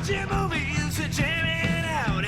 Watching movies, jamming out.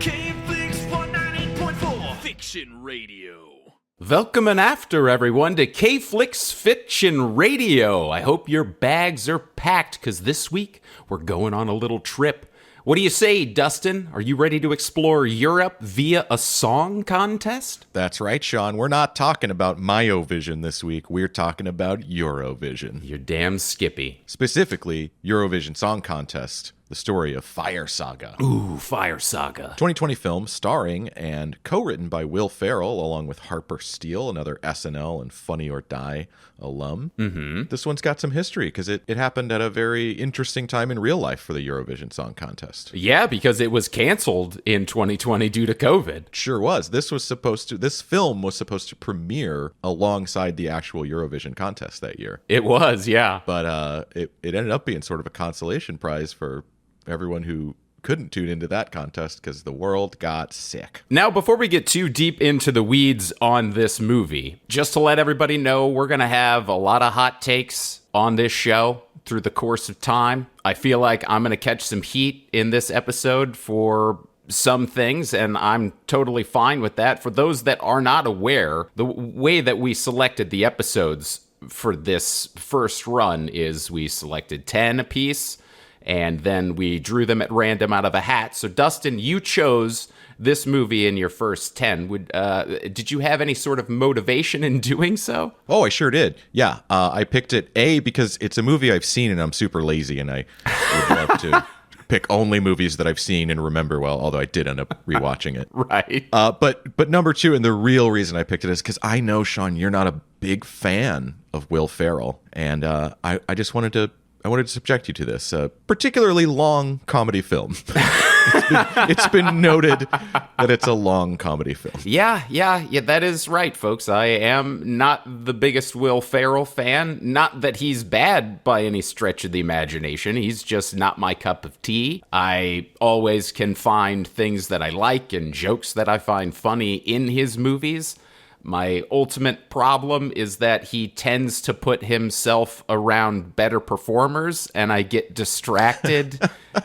K-Flix 198.4 Fiction Radio. Welcome and after, everyone, to K-Flix Fiction Radio. I hope your bags are packed, because this week we're going on a little trip. What do you say, Dustin? Are you ready to explore Europe via a song contest? That's right, Shawn. We're not talking about Myovision this week. We're talking about Eurovision. You're damn skippy. Specifically, Eurovision Song Contest, the story of Fire Saga. Ooh, Fire Saga. 2020 film starring and co-written by Will Ferrell, along with Harper Steele, another SNL and Funny or Die alum. Mm-hmm. This one's got some history, because it happened at a very interesting time in real life for the Eurovision Song Contest. Yeah, because it was canceled in 2020 due to COVID. Sure was. This film was supposed to premiere alongside the actual Eurovision contest that year. It was, yeah. But it ended up being sort of a consolation prize for everyone who couldn't tune into that contest because the world got sick. Now, before we get too deep into the weeds on this movie, just to let everybody know, we're going to have a lot of hot takes on this show through the course of time. I feel like I'm going to catch some heat in this episode for some things, and I'm totally fine with that. For those that are not aware, the way that we selected the episodes for this first run is we selected 10 apiece, and then we drew them at random out of a hat. So, Dustin, you chose this movie in your first 10. Did you have any sort of motivation in doing so? Oh, I sure did. Yeah, I picked it, A, because it's a movie I've seen and I'm super lazy, and I would love to pick only movies that I've seen and remember well, although I did end up rewatching it. Right. But number two, and the real reason I picked it is because I know, Shawn, you're not a big fan of Will Ferrell, and I just wanted to subject you to this particularly long comedy film. It's been noted that it's a long comedy film. Yeah, that is right, folks. I am not the biggest Will Ferrell fan. Not that he's bad by any stretch of the imagination. He's just not my cup of tea. I always can find things that I like and jokes that I find funny in his movies. My ultimate problem is that he tends to put himself around better performers, and I get distracted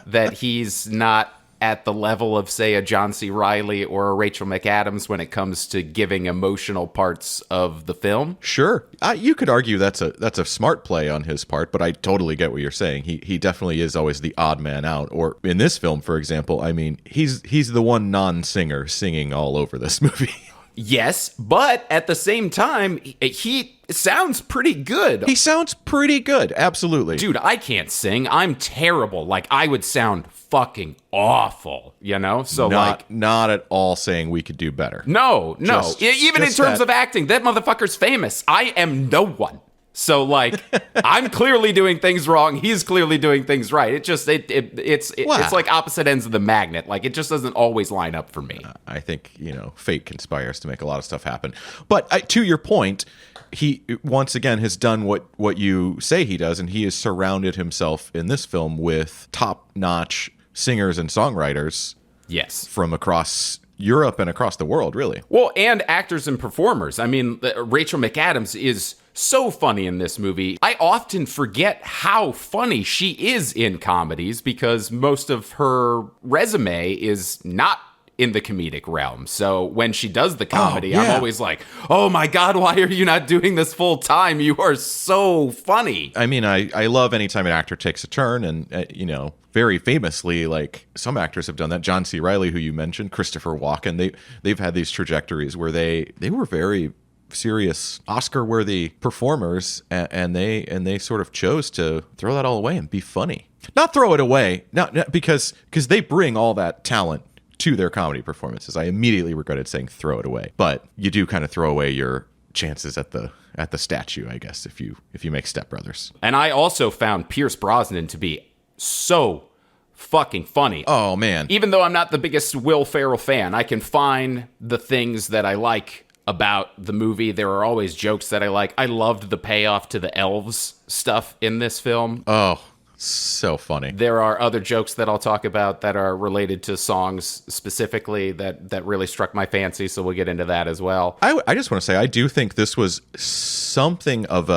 that he's not at the level of, say, a John C. Reilly or a Rachel McAdams when it comes to giving emotional parts of the film. Sure. You could argue that's a smart play on his part, but I totally get what you're saying. He definitely is always the odd man out. Or in this film, for example, I mean, he's the one non-singer singing all over this movie. Yes, but at the same time, he sounds pretty good. He sounds pretty good, absolutely. Dude, I can't sing. I'm terrible. Like, I would sound fucking awful, you know? So, not at all saying we could do better. No. Even in terms of acting, that motherfucker's famous. I am no one. So, like, I'm clearly doing things wrong. He's clearly doing things right. It's like opposite ends of the magnet. Like, it just doesn't always line up for me. I think, fate conspires to make a lot of stuff happen. But to your point, he, once again, has done what you say he does, and he has surrounded himself in this film with top-notch singers and songwriters. Yes. From across Europe and across the world, really. Well, and actors and performers. I mean, Rachel McAdams is so funny in this movie. I often forget how funny she is in comedies because most of her resume is not in the comedic realm. So when she does the comedy, I'm always like, oh my God, why are you not doing this full time? You are so funny. I mean, I love anytime an actor takes a turn, and, very famously, like, some actors have done that. John C. Reilly, who you mentioned, Christopher Walken, they've had these trajectories where they were very serious Oscar-worthy performers, and they sort of chose to throw that all away and be funny. Not throw it away, not because they bring all that talent to their comedy performances. I immediately regretted saying throw it away, but you do kind of throw away your chances at the statue, I guess, if you make Step Brothers. And I also found Pierce Brosnan to be so fucking funny. Oh man! Even though I'm not the biggest Will Ferrell fan, I can find the things that I like about the movie. There are always jokes that I like. I loved the payoff to the elves stuff in this film. Oh, so funny. There are other jokes that I'll talk about that are related to songs specifically that really struck my fancy, so we'll get into that as well. I just want to say, I do think this was something of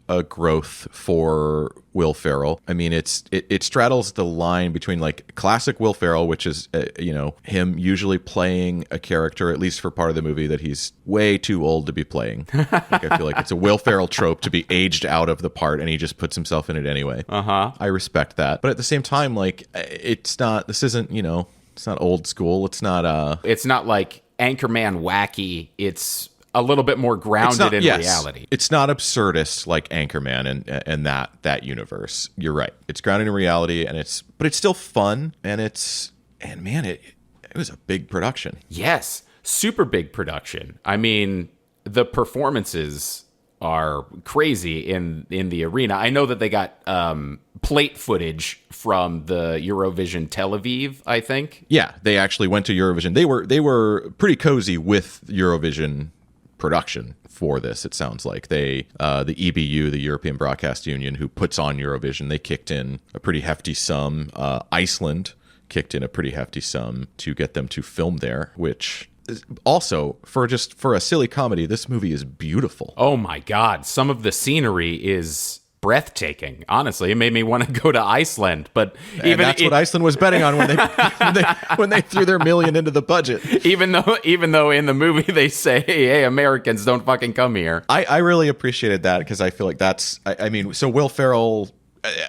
a growth for Will Ferrell. I mean, it straddles the line between like classic Will Ferrell, which is him usually playing a character, at least for part of the movie, that he's way too old to be playing. Like, I feel like it's a Will Ferrell trope to be aged out of the part, and he just puts himself in it anyway. I respect that, but at the same time, like, it's not old school. It's not like Anchorman wacky. It's a little bit more grounded in reality. It's not absurdist like Anchorman and that universe. You're right. It's grounded in reality, but it's still fun, and man, it was a big production. Yes, super big production. I mean, the performances are crazy in the arena. I know that they got plate footage from the Eurovision Tel Aviv, I think. Yeah, they actually went to Eurovision. They were pretty cozy with Eurovision production for this. It sounds like the EBU, the European Broadcast Union, who puts on Eurovision, they kicked in a pretty hefty sum. Iceland kicked in a pretty hefty sum to get them to film there, which is also for a silly comedy, this movie is beautiful. Oh my God. Some of the scenery is breathtaking. Honestly, it made me want to go to Iceland, but that's what Iceland was betting on when they threw their $1 million into the budget. Even though in the movie they say, "Hey, Americans, don't fucking come here." I really appreciated that, because I feel like so Will Ferrell,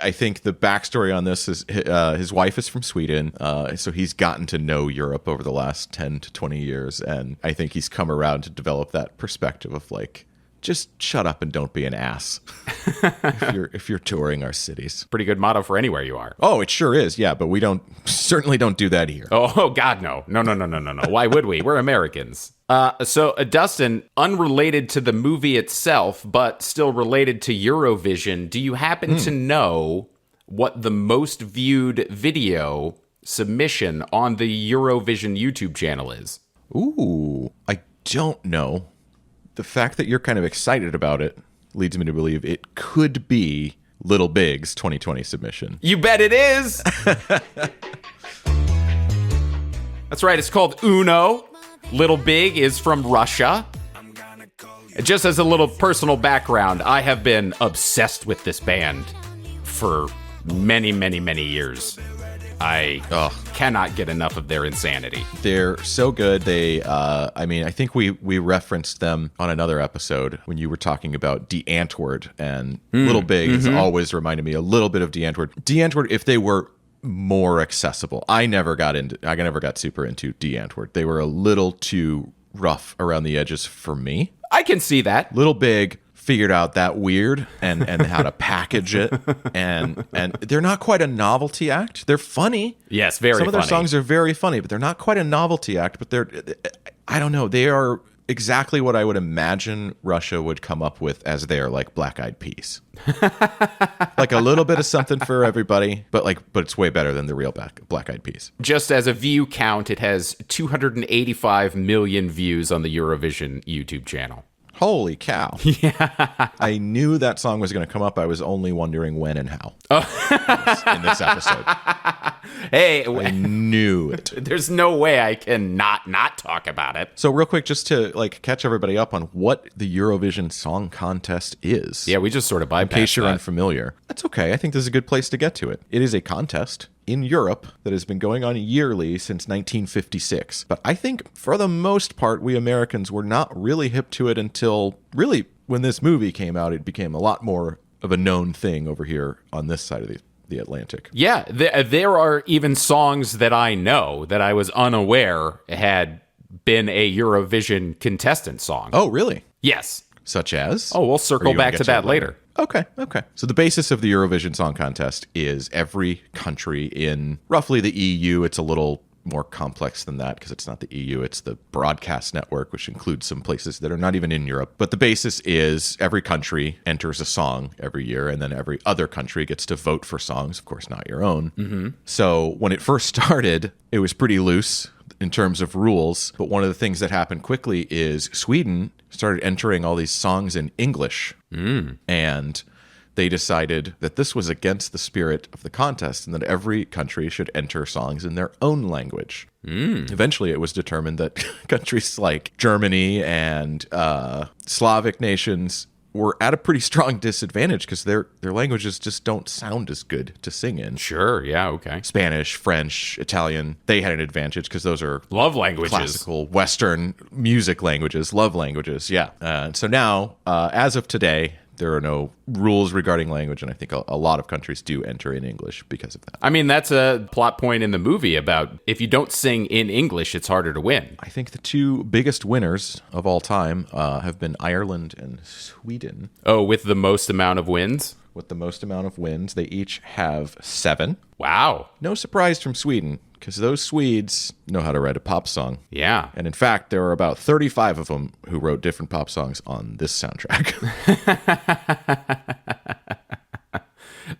I think the backstory on this is his wife is from Sweden, so he's gotten to know Europe over the last 10 to 20 years, and I think he's come around to develop that perspective of like, just shut up and don't be an ass if you're touring our cities. Pretty good motto for anywhere you are. Oh, it sure is. Yeah, but we certainly don't do that here. Oh God, no. Why would we? We're Americans. So Dustin, unrelated to the movie itself, but still related to Eurovision, do you happen to know what the most viewed video submission on the Eurovision YouTube channel is? Ooh, I don't know. The fact that you're kind of excited about it leads me to believe it could be Little Big's 2020 submission. You bet it is! That's right, it's called Uno. Little Big is from Russia. Just as a little personal background, I have been obsessed with this band for many, many, many years. I cannot get enough of their insanity. They're so good. They, I think we referenced them on another episode when you were talking about DeAntwoord, and Little Big has always reminded me a little bit of DeAntwoord. DeAntwoord, if they were more accessible. I never got super into DeAntwoord. They were a little too rough around the edges for me. I can see that. Little Big figured out that weird and how to package it, and they're not quite a novelty act. They're funny. Yes, very funny. Some of their songs are very funny, but they're not quite a novelty act, but I don't know, they are exactly what I would imagine Russia would come up with as their like Black Eyed Peas. Like a little bit of something for everybody, but it's way better than the real Black Eyed Peas. Just as a view count, it has 285 million views on the Eurovision YouTube channel. Holy cow. Yeah. I knew that song was going to come up. I was only wondering when and how. In this episode. Hey, I knew it. There's no way I can not talk about it. So real quick, just to like catch everybody up on what the Eurovision Song Contest is. Yeah, we just sort of bypassed in case you're that. Unfamiliar. That's okay. I think this is a good place to get to it. It is a contest in Europe that has been going on yearly since 1956. But I think for the most part, we Americans were not really hip to it until really when this movie came out. It became a lot more of a known thing over here on this side of the Atlantic. Yeah, there are even songs that I know that I was unaware had been a Eurovision contestant song. Oh, really? Yes. Such as? Oh, we'll circle back to that later. Okay. So the basis of the Eurovision Song Contest is every country in roughly the EU. It's a little more complex than that because it's not the EU, it's the broadcast network, which includes some places that are not even in Europe. But the basis is every country enters a song every year, and then every other country gets to vote for songs, of course, not your own. Mm-hmm. So when it first started, it was pretty loose in terms of rules. But one of the things that happened quickly is Sweden started entering all these songs in English. And they decided that this was against the spirit of the contest and that every country should enter songs in their own language. Eventually, it was determined that countries like Germany and Slavic nations were at a pretty strong disadvantage because their languages just don't sound as good to sing in. Sure, yeah, okay. Spanish, French, Italian, they had an advantage because those are Love languages. classical Western music languages, love languages, yeah. So now, as of today, there are no rules regarding language, and I think a lot of countries do enter in English because of that. I mean, that's a plot point in the movie about if you don't sing in English, it's harder to win. I think the two biggest winners of all time have been Ireland and Sweden. Oh, with the most amount of wins? With the most amount of wins, they each have 7. Wow. No surprise from Sweden, because those Swedes know how to write a pop song. Yeah. And in fact, there are about 35 of them who wrote different pop songs on this soundtrack.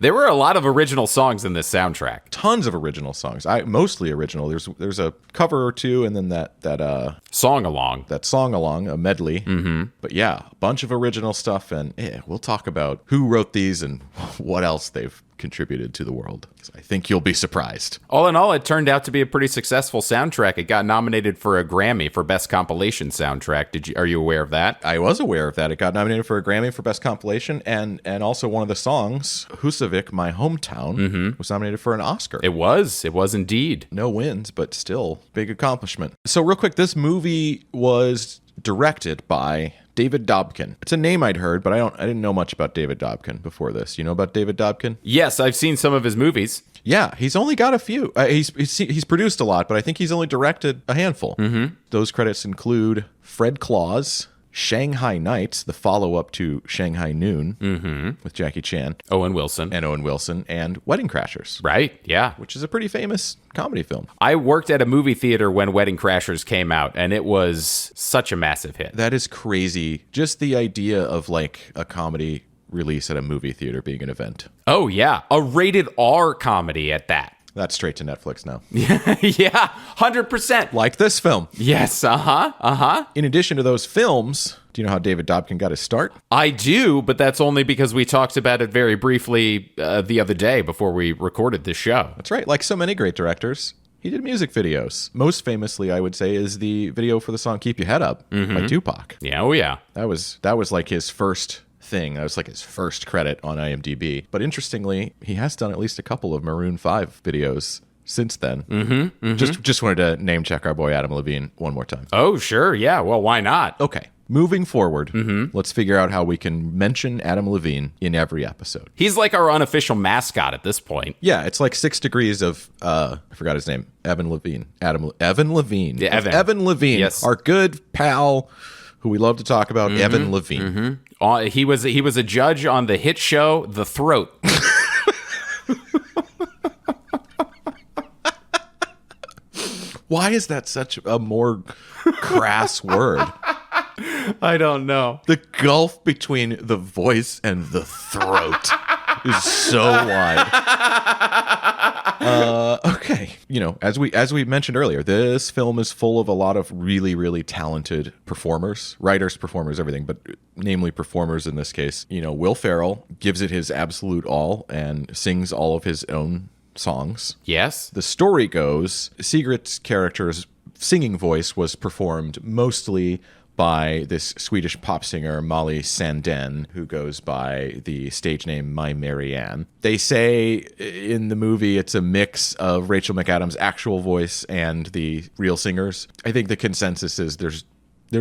There were a lot of original songs in this soundtrack. Tons of original songs. Mostly original. There's a cover or two, and then that Song along. that song along, a medley. Mm-hmm. But yeah, a bunch of original stuff, and we'll talk about who wrote these and what else they've contributed to the world. So I think you'll be surprised. All in all, it turned out to be a pretty successful soundtrack. It got nominated for a Grammy for Best Compilation Soundtrack. Are you aware of that? I was aware of that. It got nominated for a Grammy for Best Compilation, and also one of the songs, Husavik, My Hometown, was nominated for an Oscar. It was indeed. No wins, but still big accomplishment. So real quick, this movie was directed by David Dobkin. It's a name I'd heard, but I didn't know much about David Dobkin before this. You know about David Dobkin? Yes, I've seen some of his movies. Yeah, he's only got a few. He's produced a lot, but I think he's only directed a handful. Mm-hmm. Those credits include Fred Claus, Shanghai Nights, the follow-up to Shanghai Noon with Jackie Chan. Owen Wilson. And Wedding Crashers. Right, yeah. Which is a pretty famous comedy film. I worked at a movie theater when Wedding Crashers came out, and it was such a massive hit. That is crazy. Just the idea of like a comedy release at a movie theater being an event. Oh, yeah. A rated R comedy at that. That's straight to Netflix now. Yeah, 100%. Like this film. Yes, uh-huh. In addition to those films, do you know how David Dobkin got his start? I do, but that's only because we talked about it very briefly the other day before we recorded this show. That's right. Like so many great directors, he did music videos. Most famously, I would say, is the video for the song Keep Your Head Up by Tupac. Yeah, oh yeah. That was like his first thing. That was like his first credit on IMDb. But interestingly, he has done at least a couple of Maroon 5 videos since then. Just wanted to name check our boy Adam Levine one more time. Oh, sure. Yeah. Well, why not? Okay. Moving forward, let's figure out how we can mention Adam Levine in every episode. He's like our unofficial mascot at this point. Yeah, it's like 6 degrees of, I forgot his name, Evan Levine. Evan Levine. Yeah, Evan Levine. Yes. Our good pal, who we love to talk about, Evan Levine. He was a judge on the hit show The Throat. Why is that such a more crass word? I don't know. The gulf between the voice and the throat is so wide. Okay. You know, as we mentioned earlier, this film is full of a lot of really, really talented performers, writers, performers, everything, but namely performers in this case. You know, Will Ferrell gives it his absolute all and sings all of his own songs. Yes. The story goes, Sigrid's character's singing voice was performed mostly by this Swedish pop singer, Molly Sandén, who goes by the stage name My Marianne. They say in the movie it's a mix of Rachel McAdams' actual voice and the real singers. I think the consensus is there's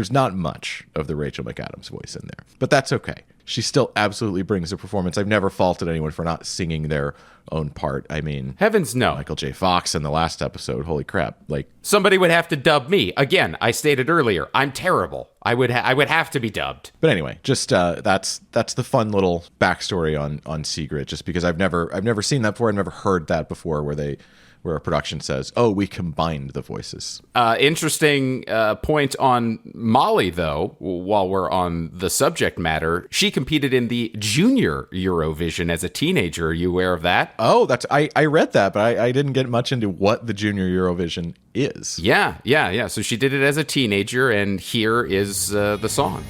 not much of the Rachel McAdams voice in there, but that's okay. She still absolutely brings a performance. I've never faulted anyone for not singing their own part. I mean, heavens no. Michael J. Fox in the last episode, holy crap. Like, somebody would have to dub me. Again, I stated earlier, I'm terrible. I would have to be dubbed. But anyway, just that's the fun little backstory on Sigrid, just because I've never seen that before. I've never heard that before where a production says, oh, we combined the voices. Interesting point on Molly, though, while we're on the subject matter. She competed in the Junior Eurovision as a teenager. Are you aware of that? Oh, I read that, but I didn't get much into what the Junior Eurovision is. Yeah. So she did it as a teenager, and here is the song.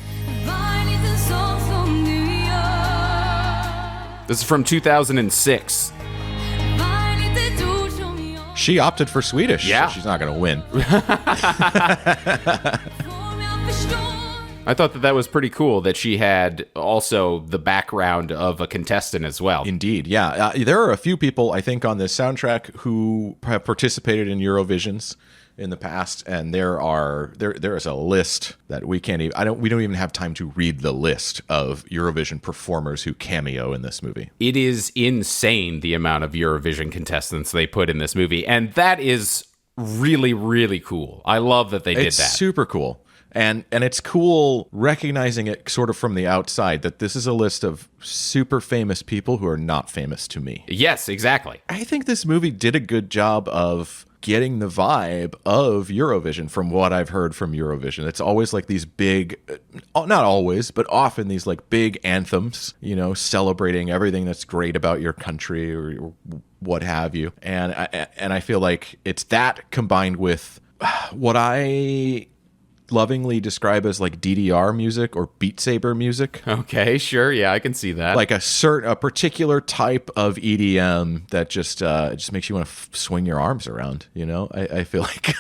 This is from 2006. She opted for Swedish. Yeah. So she's not going to win. I thought that was pretty cool that she had also the background of a contestant as well. Indeed, yeah. There are a few people, I think, on this soundtrack who have participated in Eurovisions in the past, and there is a list that we can't even we don't even have time to read the list of Eurovision performers who cameo in this movie. It is insane the amount of Eurovision contestants they put in this movie, and that is really, really cool. I love that they did that. It's super cool. And it's cool recognizing it sort of from the outside, that this is a list of super famous people who are not famous to me. Yes, exactly. I think this movie did a good job of getting the vibe of Eurovision from what I've heard from Eurovision. It's always like these big, not always, but often these like big anthems, you know, celebrating everything that's great about your country or what have you. And I feel like it's that combined with what I lovingly describe as like DDR music or Beat Saber music. Okay, sure. Yeah, I can see that. Like a particular type of EDM that just makes you want to swing your arms around, you know? I feel like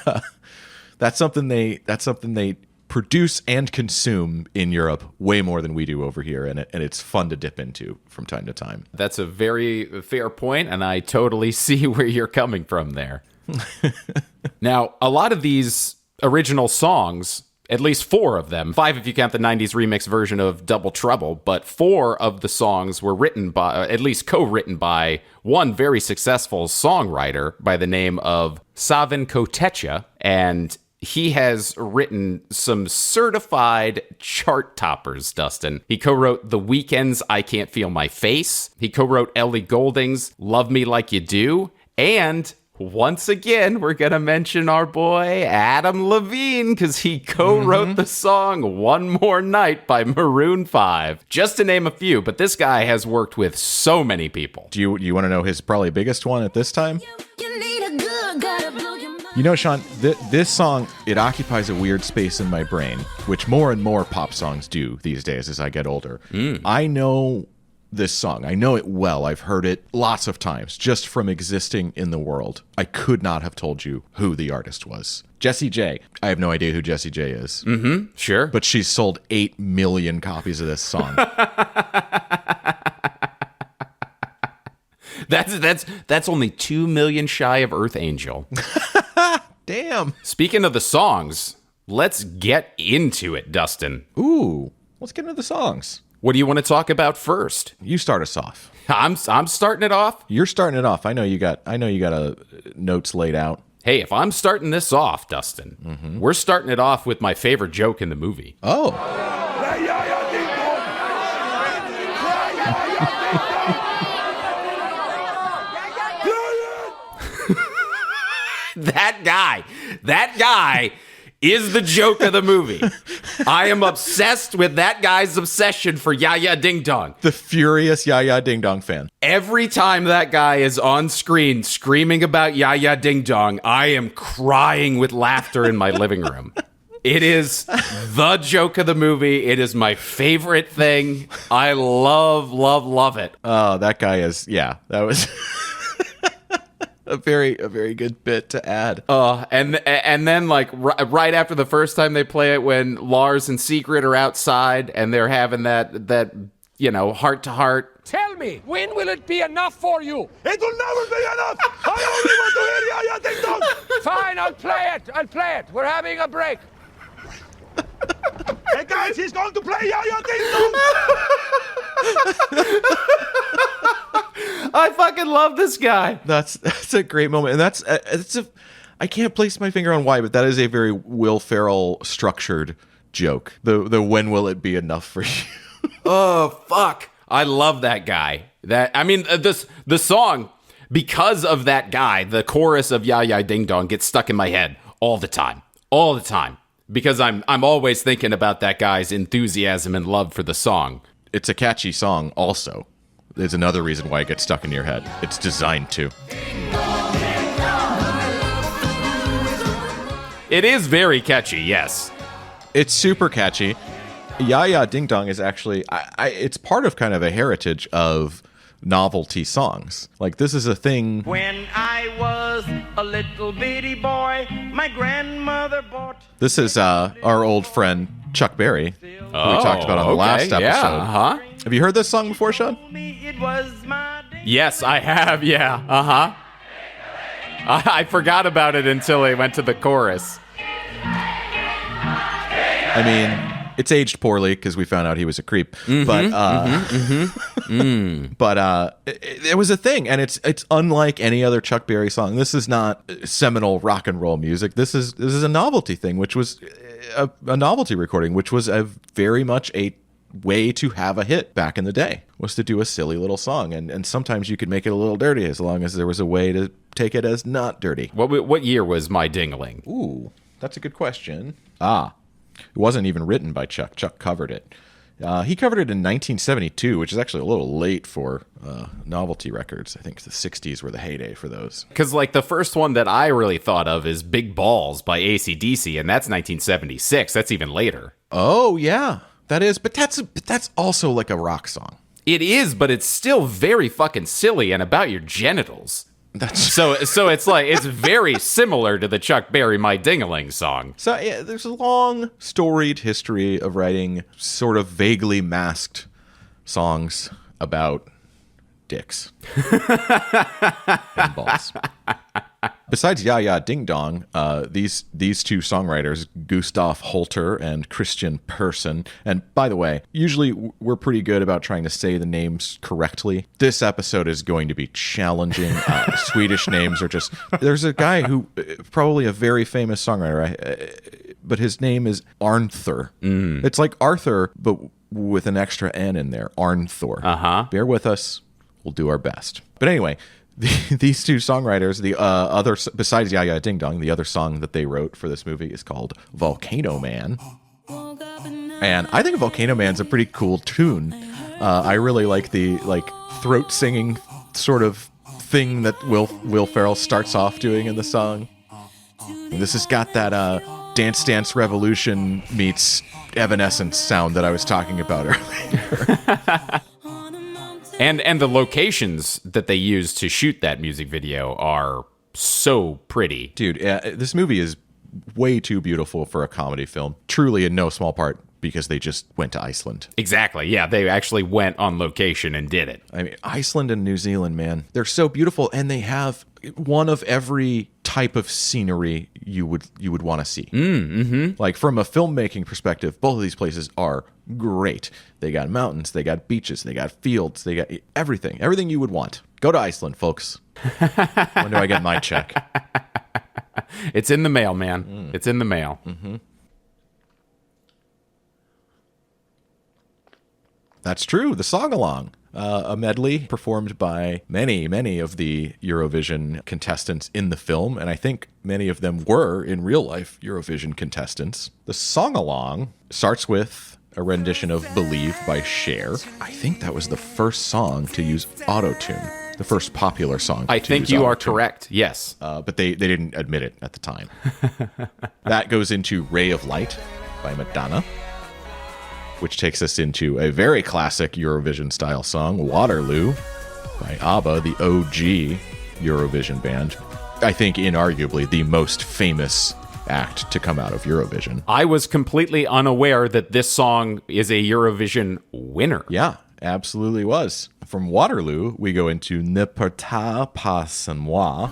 that's something they produce and consume in Europe way more than we do over here, and it's fun to dip into from time to time. That's a very fair point, and I totally see where you're coming from there. Now, a lot of these original songs, at least 4 of them, 5 if you count the 90s remix version of Double Trouble, but 4 of the songs were written by, at least co-written by, one very successful songwriter by the name of Savin Kotecha, and he has written some certified chart toppers, Dustin. He co-wrote The Weeknd's I Can't Feel My Face, he co-wrote Ellie Goulding's Love Me Like You Do, and once again, we're going to mention our boy Adam Levine because he co-wrote the song One More Night by Maroon 5, just to name a few. But this guy has worked with so many people. Do you want to know his probably biggest one at this time? You know, Shawn, this song, it occupies a weird space in my brain, which more and more pop songs do these days as I get older. I know this song. I know it well. I've heard it lots of times just from existing in the world. I could not have told you who the artist was. Jessie J. I have no idea who Jessie J is. Mm-hmm. Sure. But she's sold 8 million copies of this song. That's only 2 million shy of Earth Angel. Damn. Speaking of the songs, let's get into it, Dustin. Ooh, let's get into the songs. What do you want to talk about first? You start us off. I'm starting it off. You're starting it off. I know you got notes laid out. Hey, if I'm starting this off, Dustin, we're starting it off with my favorite joke in the movie. Oh. That guy is the joke of the movie. I am obsessed with that guy's obsession for Ya Ya Ding Dong. The furious Ya Ya Ding Dong fan. Every time that guy is on screen screaming about Ya Ya Ding Dong, I am crying with laughter in my living room. It is the joke of the movie. It is my favorite thing. I love, love, love it. Oh, that guy is, yeah, that was... A very good bit to add. And then like right after the first time they play it, when Lars and Secret are outside and they're having that you know, heart to heart. Tell me, when will it be enough for you? It will never be enough! I only want to hear Ya Ya Ding Dong! Fine, I'll play it. We're having a break. Hey guys, he's going to play Ya Ya Ding Dong! I fucking love this guy. That's a great moment, and I can't place my finger on why, but that is a very Will Ferrell structured joke. The when will it be enough for you? Oh fuck! I love that guy. The song, because of that guy, the chorus of Ya Ya Ding Dong gets stuck in my head all the time, because I'm always thinking about that guy's enthusiasm and love for the song. It's a catchy song. Also, there's another reason why it gets stuck in your head. It's designed to. It is very catchy, yes. It's super catchy. Ya Ya Ding Dong is actually, it's part of kind of a heritage of novelty songs. Like, this is a thing. When I was a little bitty boy, my grandmother bought... This is our old friend Chuck Berry, who we talked about on the last episode. Yeah, uh-huh. Have you heard this song before, Shawn? It was my day. Yes, I have, yeah, uh-huh. I forgot about it until I went to the chorus. I mean, it's aged poorly because we found out he was a creep. But it was a thing, and it's unlike any other Chuck Berry song. This is not seminal rock and roll music. This is a novelty thing, which was a novelty recording, which was a very much a way to have a hit back in the day, was to do a silly little song, and sometimes you could make it a little dirty as long as there was a way to take it as not dirty. What year was My Ding-a-Ling? Ooh, that's a good question. It wasn't even written by Chuck. Chuck covered it. He covered it in 1972, which is actually a little late for novelty records. I think the 60s were the heyday for those. Because, like, the first one that I really thought of is Big Balls by AC/DC, and that's 1976. That's even later. Oh, yeah. That is, but that's also like a rock song. It is, but it's still very fucking silly and about your genitals. So it's like, it's very similar to the Chuck Berry My Ding-a-Ling song. So yeah, there's a long storied history of writing sort of vaguely masked songs about dicks and balls. Besides Ya Ya Ding Dong, these two songwriters, Gustav Holter and Christian Persson, and by the way, usually we're pretty good about trying to say the names correctly. This episode is going to be challenging. Swedish names are just... There's a guy who, probably a very famous songwriter, but his name is Arnthur. It's like Arthur, but with an extra N in there. Arnthor. Uh-huh. Bear with us. We'll do our best. But anyway... These two songwriters, the other, besides Ya Ya Ding Dong, the other song that they wrote for this movie is called Volcano Man. And I think Volcano Man's a pretty cool tune. I really like the throat singing sort of thing that Will Ferrell starts off doing in the song. And this has got that Dance Dance Revolution meets Evanescence sound that I was talking about earlier. And the locations that they use to shoot that music video are so pretty. Dude, this movie is way too beautiful for a comedy film. Truly, in no small part, because they just went to Iceland. Exactly, yeah. They actually went on location and did it. I mean, Iceland and New Zealand, man. They're so beautiful, and they have one of every type of scenery you would want to see. Like, from a filmmaking perspective, both of these places are great. They got mountains, they got beaches, they got fields, they got everything you would want. Go to Iceland, folks. When do I get my check? It's in the mail, man. It's in the mail. That's true. The song along. A medley performed by many of the Eurovision contestants in the film, and I think many of them were, in real life, Eurovision contestants. The song-along starts with a rendition of Believe by Cher. I think that was the first song to use auto-tune, the first popular song I think you are correct, yes. But they didn't admit it at the time. That goes into Ray of Light by Madonna, which takes us into a very classic Eurovision-style song, Waterloo, by ABBA, the OG Eurovision band. I think, inarguably, the most famous act to come out of Eurovision. I was completely unaware that this song is a Eurovision winner. Yeah, absolutely was. From Waterloo, we go into Ne partez pas sans moi.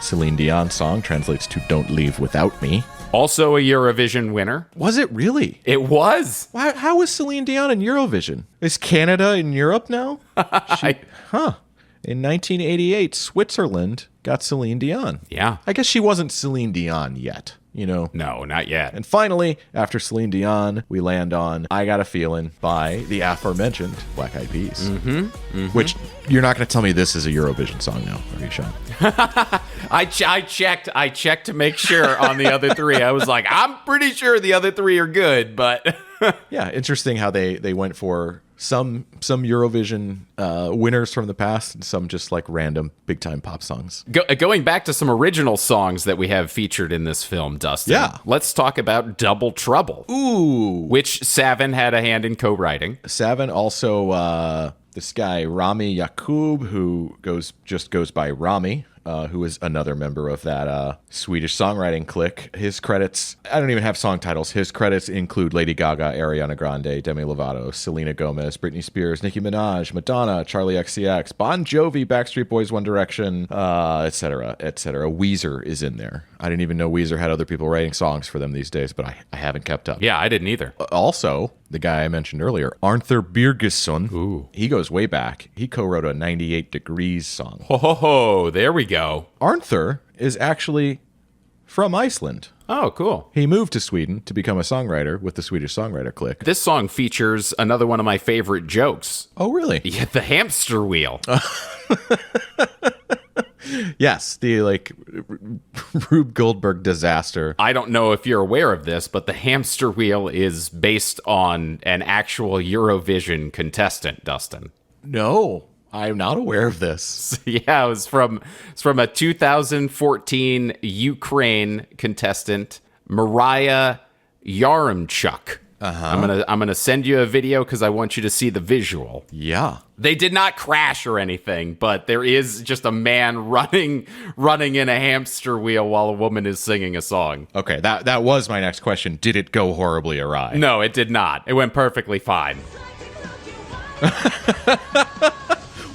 Celine Dion song translates to Don't Leave Without Me. Also a Eurovision winner. Was it really? It was. How is Celine Dion in Eurovision? Is Canada in Europe now? In 1988, Switzerland got Celine Dion. Yeah. I guess she wasn't Celine Dion yet, you know? No, not yet. And finally, after Celine Dion, we land on I Got a Feeling by the aforementioned Black Eyed Peas. Which, you're not going to tell me this is a Eurovision song now, are you, Shawn? I checked to make sure on the other three. I was like, I'm pretty sure the other three are good, but... Yeah, interesting how they went for some Eurovision winners from the past and some just like random big-time pop songs. Going back to some original songs that we have featured in this film, Dustin. Yeah. Let's talk about Double Trouble. Ooh. Which Savin had a hand in co-writing. Savin also... this guy, Rami Yacoub, who goes by Rami who is another member of that Swedish songwriting clique. His credits, I don't even have song titles. His credits include Lady Gaga, Ariana Grande, Demi Lovato, Selena Gomez, Britney Spears, Nicki Minaj, Madonna, Charli XCX, Bon Jovi, Backstreet Boys, One Direction, etc., etc. Weezer is in there. I didn't even know Weezer had other people writing songs for them these days, but I haven't kept up. Yeah, I didn't either. Also, the guy I mentioned earlier, Arthur Birgisson, Ooh. he goes way back. He co-wrote a 98 Degrees song. Ho, ho, ho. There we go. Arthur is actually from Iceland. Oh, cool. He moved to Sweden to become a songwriter with the Swedish songwriter clique. This song features another one of my favorite jokes. Oh, really? Yeah, the hamster wheel. Yes, the Rube Goldberg disaster. I don't know if you're aware of this, but the hamster wheel is based on an actual Eurovision contestant, Dustin. No, I'm not aware of this. Yeah, it's from a 2014 Ukraine contestant, Mariah Yaremchuk. I'm gonna send you a video because I want you to see the visual. Yeah. They did not crash or anything, but there is just a man running in a hamster wheel while a woman is singing a song. Okay, that was my next question. Did it go horribly awry? No, it did not. It went perfectly fine.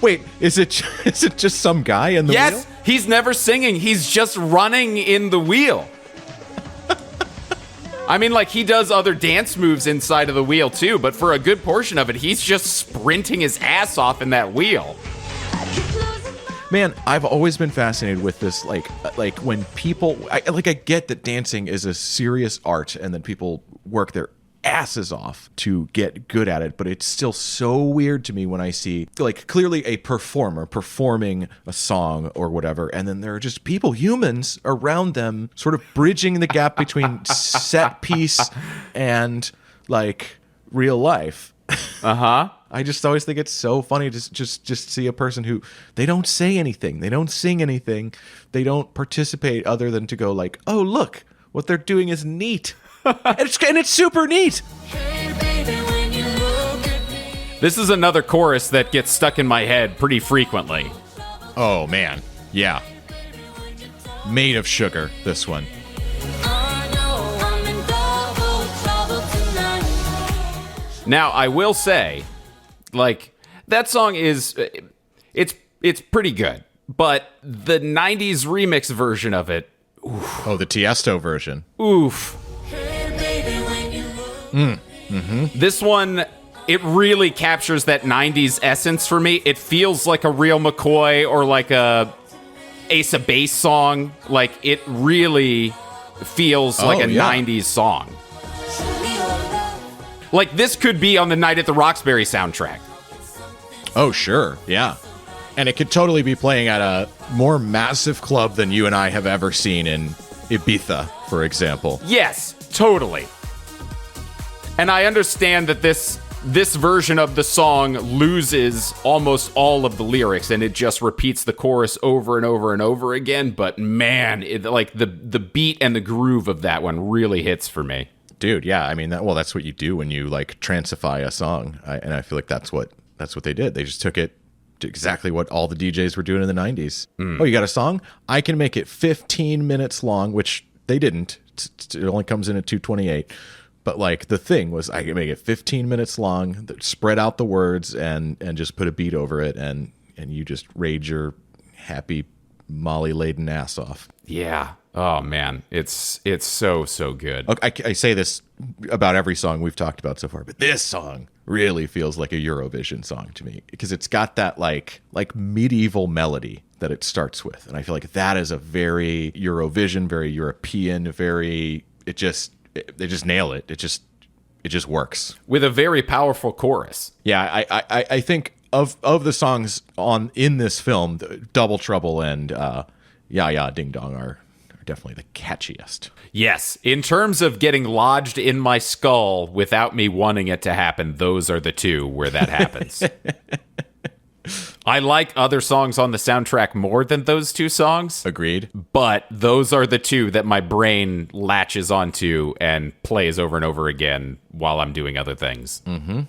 Wait, is it just some guy in the wheel? Yes, he's never singing. He's just running in the wheel. I mean, like, he does other dance moves inside of the wheel, too, but for a good portion of it, he's just sprinting his ass off in that wheel. Man, I've always been fascinated with this, like when people, I get that dancing is a serious art and that people work their asses off to get good at it, but it's still so weird to me when I see, like, clearly a performer performing a song or whatever, and then there are just people, humans around them, sort of bridging the gap between set piece and, like, real life. Uh-huh. I just always think it's so funny to just see a person who, they don't say anything, they don't sing anything, they don't participate other than to go like, oh, look, what they're doing is neat. and it's super neat. This is another chorus that gets stuck in my head pretty frequently. Oh, man. Yeah. Made of sugar, this one. Now, I will say, like, that song is, it's pretty good, but the 90s remix version of it, oof. Oh, the Tiesto version. Oof. This one, it really captures that 90s essence for me. It feels like a real McCoy or like a Ace of Base song. Like, it really feels like a 90s song. Like, this could be on the Night at the Roxbury soundtrack. Oh, sure. Yeah. And it could totally be playing at a more massive club than you and I have ever seen in Ibiza, for example. Yes, totally. And I understand that this version of the song loses almost all of the lyrics and it just repeats the chorus over and over and over again. But man, like the beat and the groove of that one really hits for me. Dude, yeah. I mean, that's what you do when you like transify a song. And I feel like that's what they did. They just took it to exactly what all the DJs were doing in the 90s. Oh, you got a song? I can make it 15 minutes long, which they didn't. It only comes in at 2:28. But like the thing was, I could make it 15 minutes long, spread out the words, and just put a beat over it, and you just rage your happy Molly laden ass off. Yeah. Oh man, it's so good. Okay, I say this about every song we've talked about so far, but this song really feels like a Eurovision song to me because it's got that like medieval melody that it starts with, and I feel like that is a very Eurovision, very European, they just nail it. It just works with a very powerful chorus. Yeah, I think of the songs in this film, Double Trouble and Ya Ya Ding Dong are definitely the catchiest. Yes, in terms of getting lodged in my skull without me wanting it to happen, those are the two where that happens. I like other songs on the soundtrack more than those two songs. Agreed. But those are the two that my brain latches onto and plays over and over again while I'm doing other things. Mm-hmm.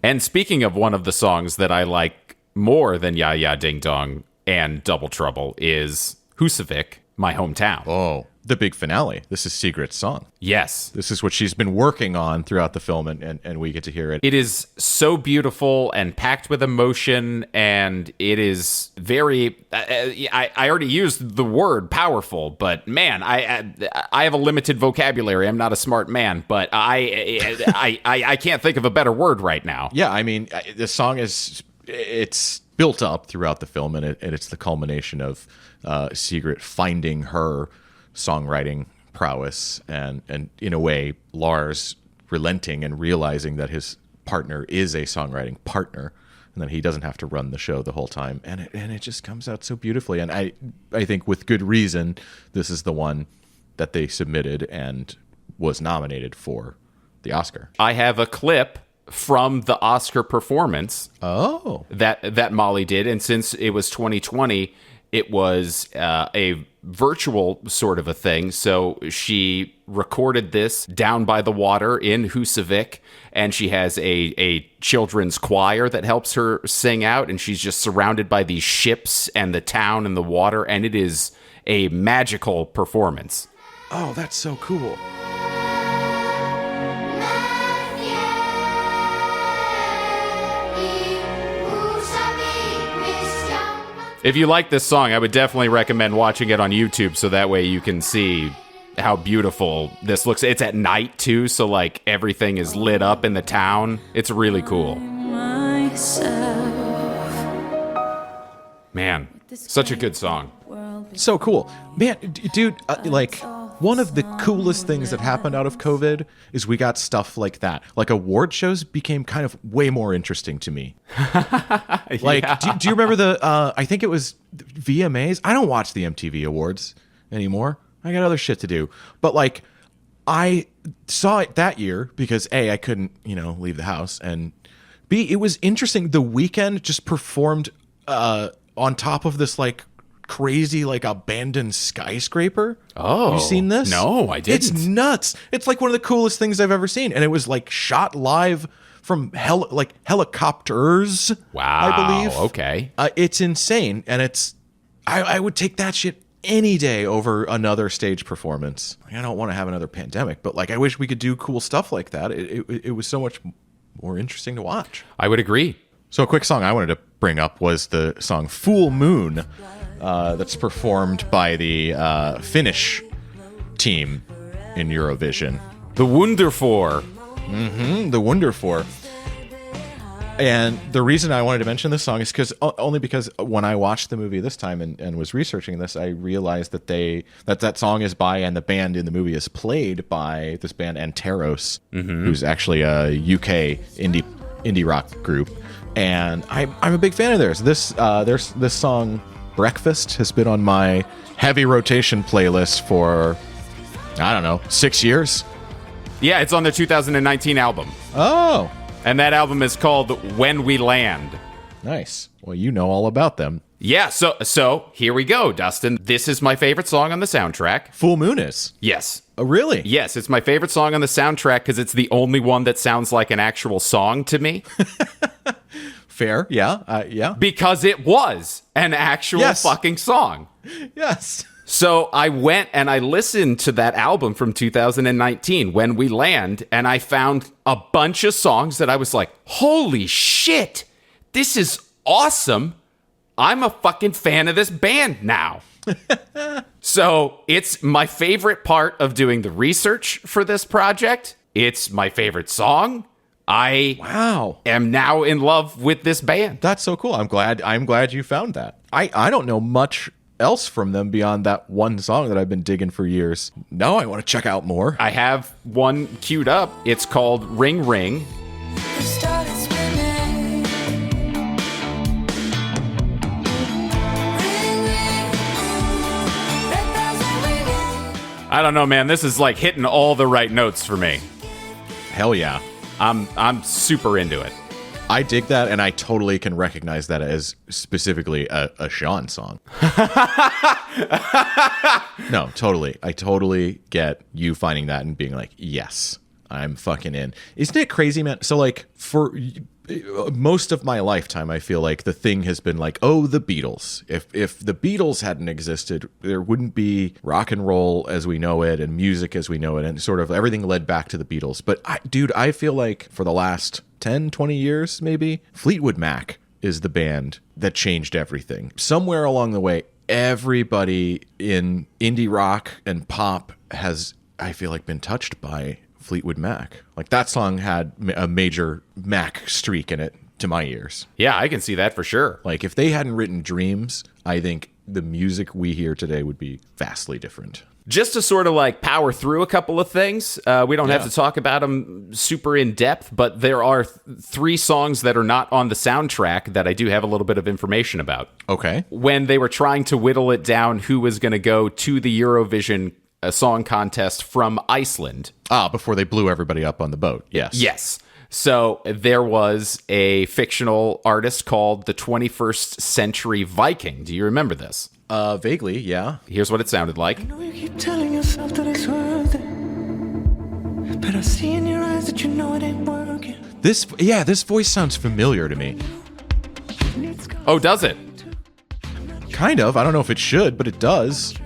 And speaking of one of the songs that I like more than Ya Ya Ding Dong and Double Trouble is Husavik, my hometown. Oh, the big finale. This is Sigrid's song. Yes. This is what she's been working on throughout the film, and we get to hear it. It is so beautiful and packed with emotion, and it is very... I already used the word powerful, but man, I have a limited vocabulary. I'm not a smart man, but I can't think of a better word right now. Yeah, I mean, the song it's built up throughout the film, and it's the culmination of Sigrid finding her songwriting prowess, and in a way Lars relenting and realizing that his partner is a songwriting partner, and that he doesn't have to run the show the whole time, and it just comes out so beautifully. And I think with good reason, this is the one that they submitted and was nominated for the Oscar. I have a clip from the Oscar performance that Molly did, and since it was 2020, it was a virtual sort of a thing. So she recorded this down by the water in Husavik, and she has a children's choir that helps her sing out, and she's just surrounded by these ships and the town and the water, and it is a magical performance. Oh, that's so cool. If you like this song, I would definitely recommend watching it on YouTube, so that way you can see how beautiful this looks. It's at night too, so like everything is lit up in the town. It's really cool. Man, such a good song. So cool. Man, dude, like, one of the coolest things that happened out of COVID is we got stuff like that. Like, award shows became kind of way more interesting to me. Like, Yeah. do you remember I think it was VMAs? I don't watch the MTV Awards anymore. I got other shit to do. But, like, I saw it that year because, A, I couldn't, leave the house, and B, it was interesting. The Weeknd just performed on top of this, like, crazy, like, abandoned skyscraper. Oh, you seen this? No, I didn't. It's nuts. It's like one of the coolest things I've ever seen, and it was like shot live from helicopters. Wow. I believe. Okay. It's insane, and I would take that shit any day over another stage performance. I don't want to have another pandemic, but like I wish we could do cool stuff like that. It was so much more interesting to watch. I would agree. So a quick song I wanted to bring up was the song Full Moon, that's performed by the Finnish team in Eurovision. The Wonderfour. The Wonderfour. And the reason I wanted to mention this song is only because when I watched the movie this time and was researching this, I realized that that song is by, and the band in the movie is played by this band Anteros, who's actually a UK indie rock group. And I'm a big fan of theirs. This song Breakfast has been on my heavy rotation playlist for, I don't know, 6 years. Yeah, it's on their 2019 album. Oh, And that album is called When We Land. nice. Well, you know all about them. Yeah, so here we go, Dustin. This is my favorite song on the soundtrack. Full Moon is. Yes. Oh, really? Yes, it's my favorite song on the soundtrack because it's the only one that sounds like an actual song to me. Fair. Yeah. Yeah. Because it was an actual Yes. fucking song. Yes. So I went and I listened to that album from 2019, When We Land, and I found a bunch of songs that I was like, holy shit, this is awesome. I'm a fucking fan of this band now. So it's my favorite part of doing the research for this project. It's my favorite song. Wow. Am now in love with this band. That's so cool. I'm glad you found that. I don't know much else from them beyond that one song that I've been digging for years. No, I want to check out more. I have one queued up. It's called Ring Ring. I don't know, man. This is like hitting all the right notes for me. Hell yeah. I'm super into it. I dig that, and I totally can recognize that as specifically a Shawn song. No, totally. I totally get you finding that and being like, yes, I'm fucking in. Isn't it crazy, man? So, like, most of my lifetime, I feel like the thing has been like, oh, the Beatles. If the Beatles hadn't existed, there wouldn't be rock and roll as we know it and music as we know it, and sort of everything led back to the Beatles. But I feel like for the last 10, 20 years, maybe, Fleetwood Mac is the band that changed everything. Somewhere along the way, everybody in indie rock and pop has, I feel like, been touched by Fleetwood Mac. Like, that song had a major Mac streak in it to my ears. Yeah, I can see that for sure. Like, if they hadn't written Dreams, I think the music we hear today would be vastly different. Just to sort of like power through a couple of things, we don't have to talk about them super in depth, but there are 3 songs that are not on the soundtrack that I do have a little bit of information about. Okay. When they were trying to whittle it down who was going to go to the Eurovision Song Contest from Iceland. Before they blew everybody up on the boat. Yes. Yes. So there was a fictional artist called the 21st Century Viking. Do you remember this? Vaguely, yeah. Here's what it sounded like. I know you keep telling yourself that it's worth it, but I see in your eyes that you know it ain't working. This voice sounds familiar to me. Oh, does it? Kind of. I don't know if it should, but it does.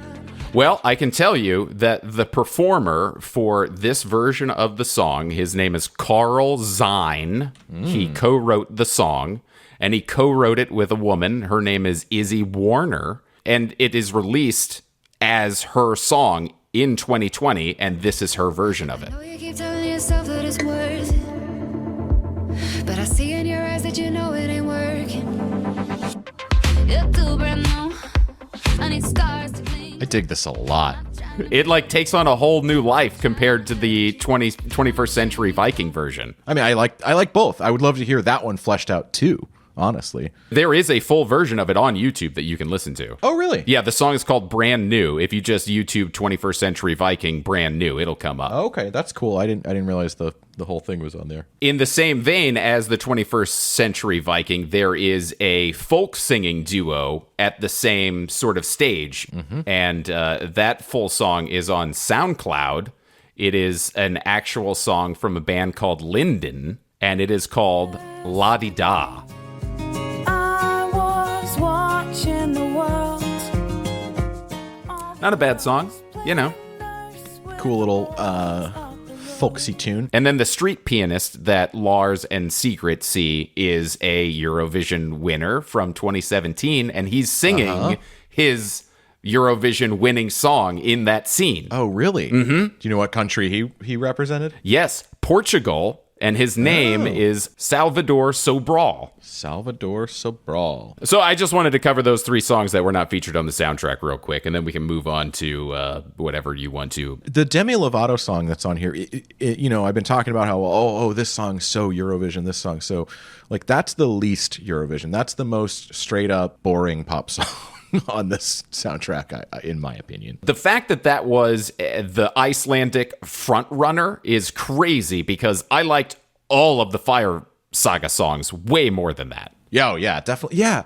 Well, I can tell you that the performer for this version of the song, his name is Carl Zine. He co-wrote the song, and he co-wrote it with a woman. Her name is Izzy Warner, and it is released as her song in 2020, and this is her version of it. I know you keep telling yourself that it's worth it, but I see in your eyes that you know it ain't working. You're too brand new. I need scars to clean. I dig this a lot. It like takes on a whole new life compared to the 21st Century Viking version. I mean, I like both. I would love to hear that one fleshed out too, honestly. There is a full version of it on YouTube that you can listen to. Oh, really? Yeah, the song is called Brand New. If you just YouTube 21st Century Viking Brand New, it'll come up. Okay, that's cool. I didn't realize the whole thing was on there. In the same vein as the 21st Century Viking, there is a folk singing duo at the same sort of stage. And that full song is on SoundCloud. It is an actual song from a band called Linden, and it is called La Di Da. I was watching the world. Not a bad song, you know. Cool little folksy tune. And then the street pianist that Lars and Sigrid see is a Eurovision winner from 2017, and he's singing his Eurovision winning song in that scene. Oh, really? Mm-hmm. Do you know what country he represented? Yes, Portugal, and his name is Salvador Sobral. Salvador Sobral. So I just wanted to cover those 3 songs that were not featured on the soundtrack real quick, and then we can move on to whatever you want to. The Demi Lovato song that's on here, I've been talking about how, this song's so Eurovision, this song so, like, that's the least Eurovision. That's the most straight up boring pop song on this soundtrack, in my opinion. The fact that was the Icelandic front runner is crazy, because I liked all of the Fire Saga songs way more than that. Yeah, definitely. Yeah.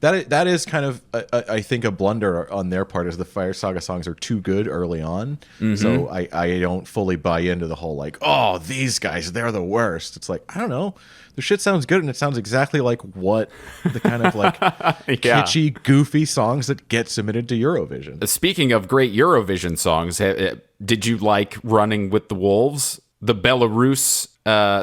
That is kind of, I think, a blunder on their part, as the Fire Saga songs are too good early on. So I don't fully buy into the whole, like, oh, these guys, they're the worst. It's like, I don't know. The shit sounds good, and it sounds exactly like what the kind of, like, kitschy, goofy songs that get submitted to Eurovision. Speaking of great Eurovision songs, did you like Running with the Wolves? The Belarus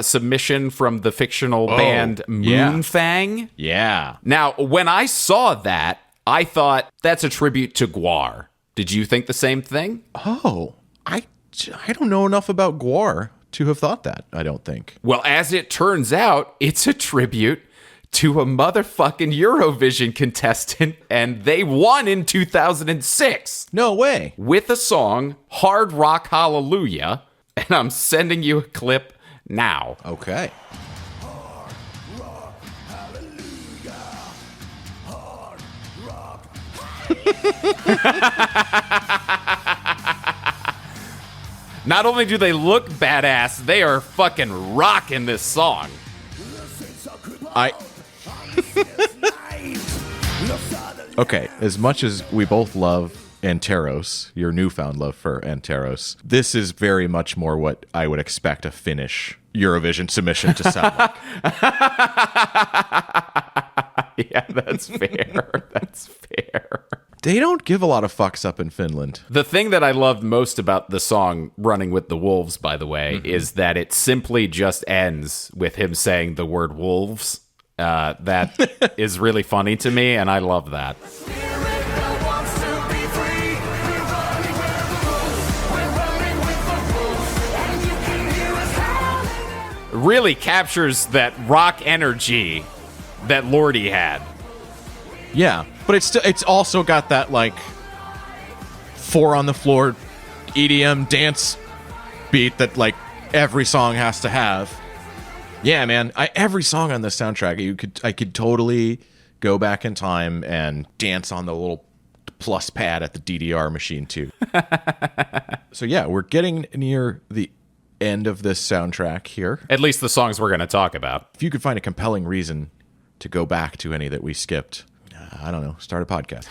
submission from the fictional band Moonfang? Yeah. Now, when I saw that, I thought that's a tribute to Gwar. Did you think the same thing? Oh, I don't know enough about Gwar to have thought that, I don't think. Well, as it turns out, it's a tribute to a motherfucking Eurovision contestant, and they won in 2006. No way. With the song Hard Rock Hallelujah, and I'm sending you a clip now. Okay. Not only do they look badass, they are fucking rocking this song. Okay, as much as we both love your newfound love for Anteros, this is very much more what I would expect a Finnish Eurovision submission to sound like. Yeah, that's fair. That's fair. They don't give a lot of fucks up in Finland. The thing that I loved most about the song Running with the Wolves, by the way, is that it simply just ends with him saying the word wolves. That is really funny to me, and I love that. Really captures that rock energy that Lordy had. Yeah, but it's also got that like 4 on the floor EDM dance beat that like every song has to have. Yeah, man, every song on this soundtrack, I could totally go back in time and dance on the little plus pad at the DDR machine too. So yeah, we're getting near the end of this soundtrack here. At least the songs we're going to talk about. If you could find a compelling reason to go back to any that we skipped, I don't know, start a podcast.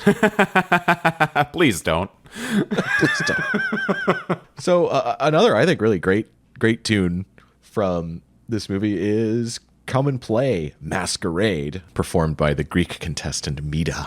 Please don't. Please don't. So another, I think, really great tune from this movie is Come and Play, Masquerade, performed by the Greek contestant Mida.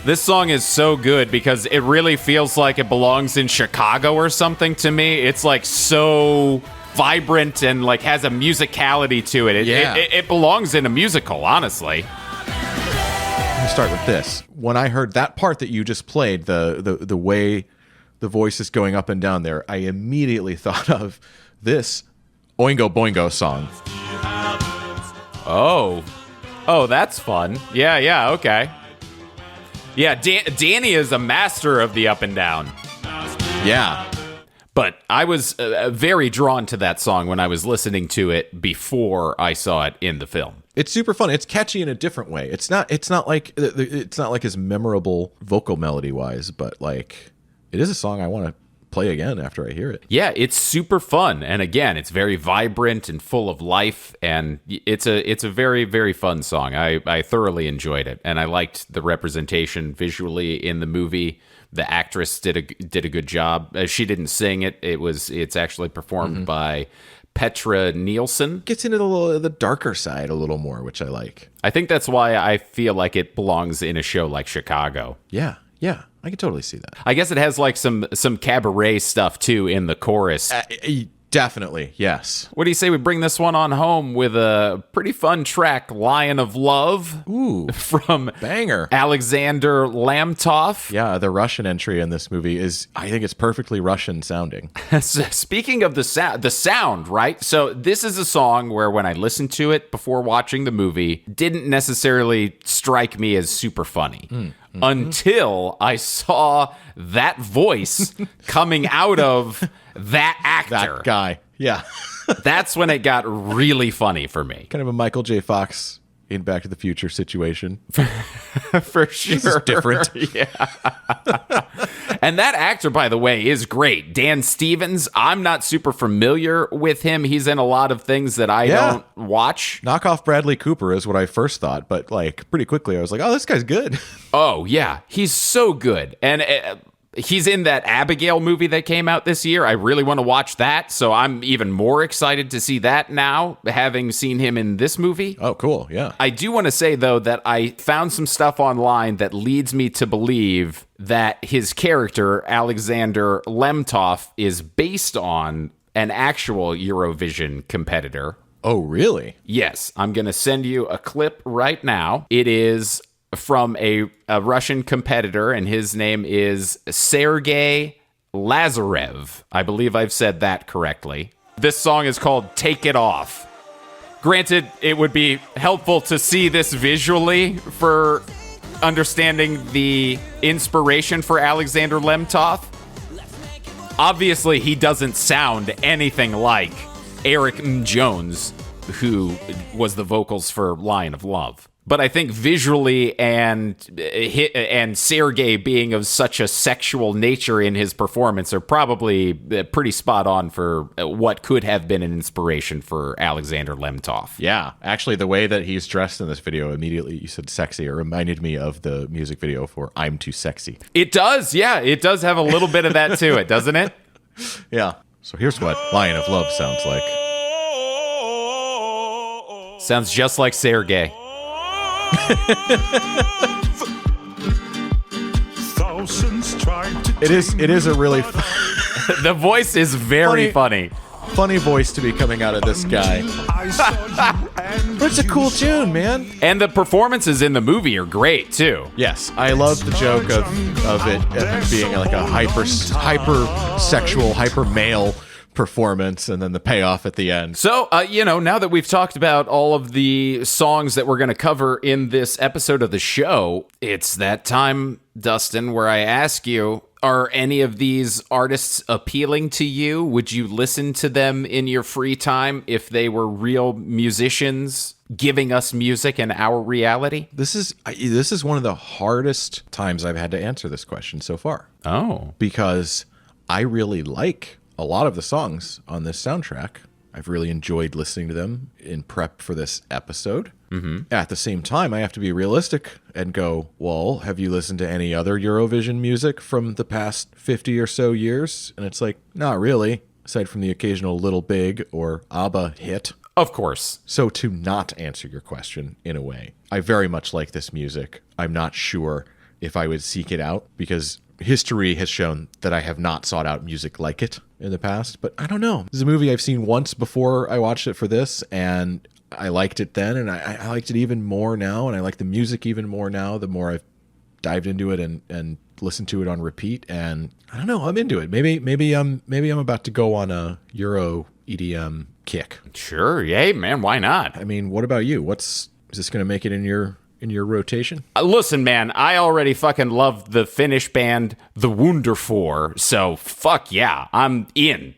This song is so good because it really feels like it belongs in Chicago or something to me. It's like so vibrant and like has a musicality to it. It belongs in a musical, honestly. Let me start with this. When I heard that part that you just played, the way the voice is going up and down there, I immediately thought of this Oingo Boingo song. Oh, that's fun. Yeah, okay. Yeah, Danny is a master of the up and down. Yeah. But I was very drawn to that song when I was listening to it before I saw it in the film. It's super fun. It's catchy in a different way. It's not like as memorable vocal melody wise, but like it is a song I want to play again after I hear it. Yeah, it's super fun, and again, it's very vibrant and full of life, and it's a very, very fun song. I thoroughly enjoyed it, and I liked the representation visually in the movie. The actress did a good job. She didn't sing it. It's actually performed by Petra Nielsen. Gets into the darker side a little more, which I like. I think that's why I feel like it belongs in a show like Chicago. Yeah, I can totally see that. I guess it has like some cabaret stuff too in the chorus. Definitely, yes. What do you say we bring this one on home with a pretty fun track, Lion of Love? Ooh, from banger. Alexander Lamtov. Yeah, the Russian entry in this movie I think it's perfectly Russian sounding. Speaking of the sound, right? So this is a song where when I listened to it before watching the movie, didn't necessarily strike me as super funny. Until I saw that voice coming out of that actor. That guy. Yeah. That's when it got really funny for me. Kind of a Michael J. Fox in Back to the Future situation. For sure. This is different. Yeah. And that actor, by the way, is great. Dan Stevens. I'm not super familiar with him. He's in a lot of things that I don't watch. Knock off Bradley Cooper is what I first thought, but like pretty quickly I was like, oh, this guy's good. Oh, yeah. He's so good. And he's in that Abigail movie that came out this year. I really want to watch that, so I'm even more excited to see that now, having seen him in this movie. Oh, cool, yeah. I do want to say, though, that I found some stuff online that leads me to believe that his character, Alexander Lemtov, is based on an actual Eurovision competitor. Oh, really? Yes. I'm going to send you a clip right now. It is from a Russian competitor, and his name is Sergei Lazarev. I believe I've said that correctly. This song is called Take It Off. Granted, it would be helpful to see this visually for understanding the inspiration for Alexander Lemtov. Obviously, he doesn't sound anything like Eric M. Jones, who was the vocals for Lion of Love. But I think visually and Sergei being of such a sexual nature in his performance are probably pretty spot on for what could have been an inspiration for Alexander Lemtov. Yeah, actually, the way that he's dressed in this video, immediately you said sexy, it reminded me of the music video for I'm Too Sexy. It does, yeah. It does have a little bit of that to it, doesn't it? Yeah. So here's what Lion of Love sounds like. Sounds just like Sergei. It is a really The voice is very funny. Funny voice to be coming out of this guy. But it's a cool tune, man. And the performances in the movie are great too. Yes, I love the joke of it being like a hyper sexual, hyper male performance, and then the payoff at the end. So, now that we've talked about all of the songs that we're going to cover in this episode of the show, it's that time, Dustin, where I ask you, are any of these artists appealing to you? Would you listen to them in your free time if they were real musicians giving us music in our reality? This is one of the hardest times I've had to answer this question so far. Oh. Because I really like a lot of the songs on this soundtrack. I've really enjoyed listening to them in prep for this episode. Mm-hmm. At the same time, I have to be realistic and go, well, have you listened to any other Eurovision music from the past 50 or so years? And it's like, not really, aside from the occasional Little Big or ABBA hit. Of course. So to not answer your question in a way, I very much like this music. I'm not sure if I would seek it out because history has shown that I have not sought out music like it in the past, but I don't know. This is a movie I've seen once before I watched it for this, and I liked it then, and I liked it even more now, and I like the music even more now, the more I've dived into it and listened to it on repeat, and I don't know, I'm into it. Maybe I'm about to go on a Euro EDM kick. Sure, yay, man, why not? I mean, what about you? Is this going to make it in your rotation? Listen, man, I already fucking love the Finnish band The Wonderfour, so fuck yeah, I'm in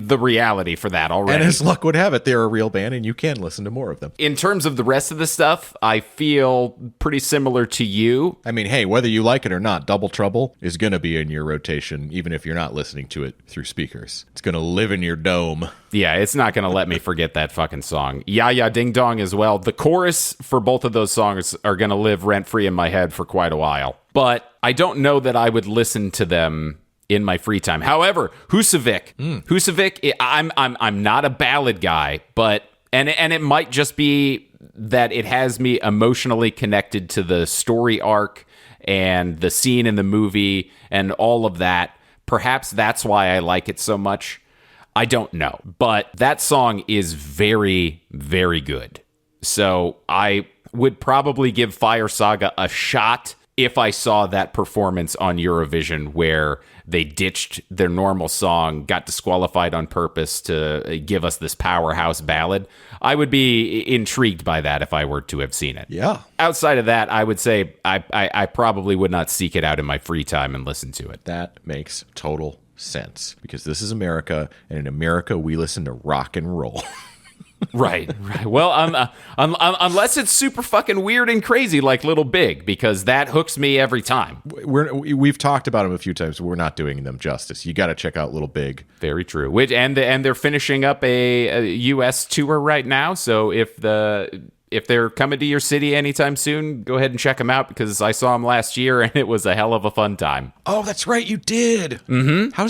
the reality for that already. And as luck would have it, they're a real band and you can listen to more of them. In terms of the rest of the stuff, I feel pretty similar to you. I mean, hey, whether you like it or not, Double Trouble is going to be in your rotation, even if you're not listening to it through speakers. It's going to live in your dome. Yeah, it's not going to let me forget that fucking song. Ya Ya Ding Dong as well. The chorus for both of those songs are going to live rent-free in my head for quite a while. But I don't know that I would listen to them in my free time. However, Husavik, I'm not a ballad guy, but and it might just be that it has me emotionally connected to the story arc and the scene in the movie and all of that. Perhaps that's why I like it so much. I don't know, but that song is very, very good. So I would probably give Fire Saga a shot if I saw that performance on Eurovision where they ditched their normal song, got disqualified on purpose to give us this powerhouse ballad. I would be intrigued by that if I were to have seen it. Yeah. Outside of that, I would say I probably would not seek it out in my free time and listen to it. That makes total sense because this is America, and in America, we listen to rock and roll. Right. Well, unless it's super fucking weird and crazy like Little Big, because that hooks me every time. We've talked about them a few times, but we're not doing them justice. You got to check out Little Big. Very true. And they're finishing up a U.S. tour right now, so if they're coming to your city anytime soon, go ahead and check them out because I saw them last year and it was a hell of a fun time. Oh, that's right, you did. Mm-hmm. How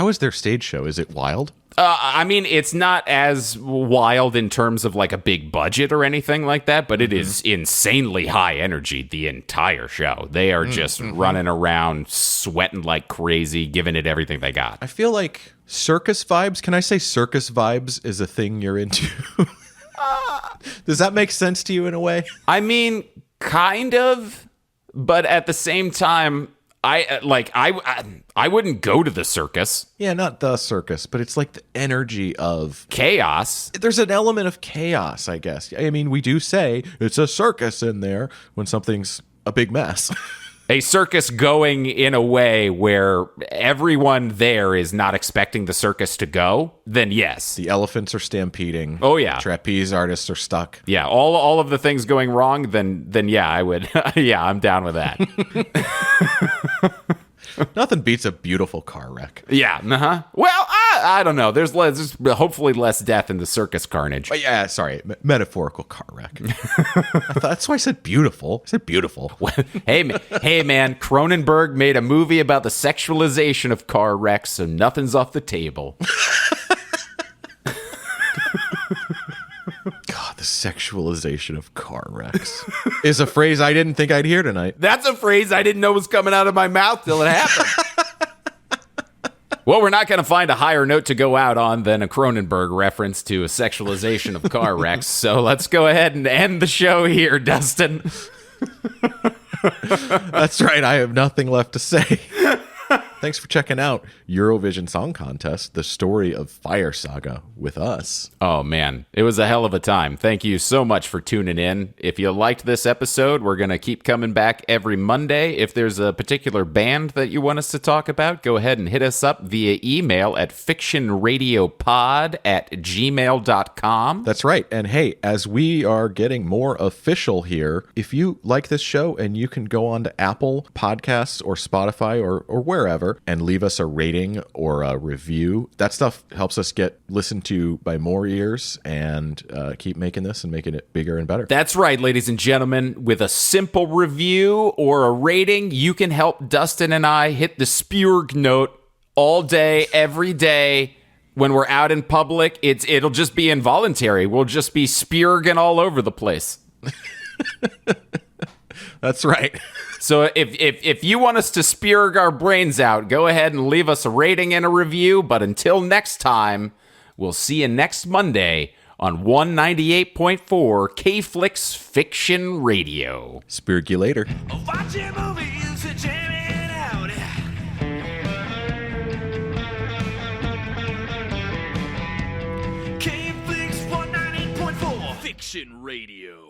is their stage show? Is it wild? I mean, it's not as wild in terms of like a big budget or anything like that, but it is insanely high energy the entire show. They are just running around, sweating like crazy, giving it everything they got. I feel like circus vibes. Can I say circus vibes is a thing you're into? Does that make sense to you in a way? I mean, kind of, but at the same time, I wouldn't go to the circus. Yeah, not the circus, but it's like the energy of chaos. There's an element of chaos, I guess. I mean, we do say it's a circus in there when something's a big mess. a circus going in a way where everyone there is not expecting the circus to go, then yes. The elephants are stampeding. Oh, yeah. Trapeze artists are stuck. Yeah, all of the things going wrong, then yeah, I would. Yeah, I'm down with that. Nothing beats a beautiful car wreck. Yeah, Well, I don't know. There's hopefully less death in the circus carnage. But yeah, sorry, metaphorical car wreck. That's why I said beautiful. I said beautiful. Hey man, Cronenberg made a movie about the sexualization of car wrecks, so nothing's off the table. God, the sexualization of car wrecks is a phrase I didn't think I'd hear tonight. That's a phrase I didn't know was coming out of my mouth till it happened. Well, we're not going to find a higher note to go out on than a Cronenberg reference to a sexualization of car wrecks. So let's go ahead and end the show here, Dustin. That's right. I have nothing left to say. Thanks for checking out Eurovision Song Contest, the Story of Fire Saga with us. Oh, man. It was a hell of a time. Thank you so much for tuning in. If you liked this episode, we're going to keep coming back every Monday. If there's a particular band that you want us to talk about, go ahead and hit us up via email at fictionradiopod@gmail.com. That's right. And hey, as we are getting more official here, if you like this show and you can go on to Apple Podcasts or Spotify or wherever and leave us a rating or a review, that stuff helps us get listened to by more ears and keep making this and making it bigger and better. That's right, ladies and gentlemen. With a simple review or a rating, you can help Dustin and I hit the Spurg note all day, every day. When we're out in public, it'll just be involuntary. We'll just be spurging all over the place. That's right. So if you want us to spurg our brains out, go ahead and leave us a rating and a review. But until next time, we'll see you next Monday on 198.4 K-Flix Fiction Radio. Spurg you later. Watching movies, jamming out. K-Flix 198.4 Fiction Radio.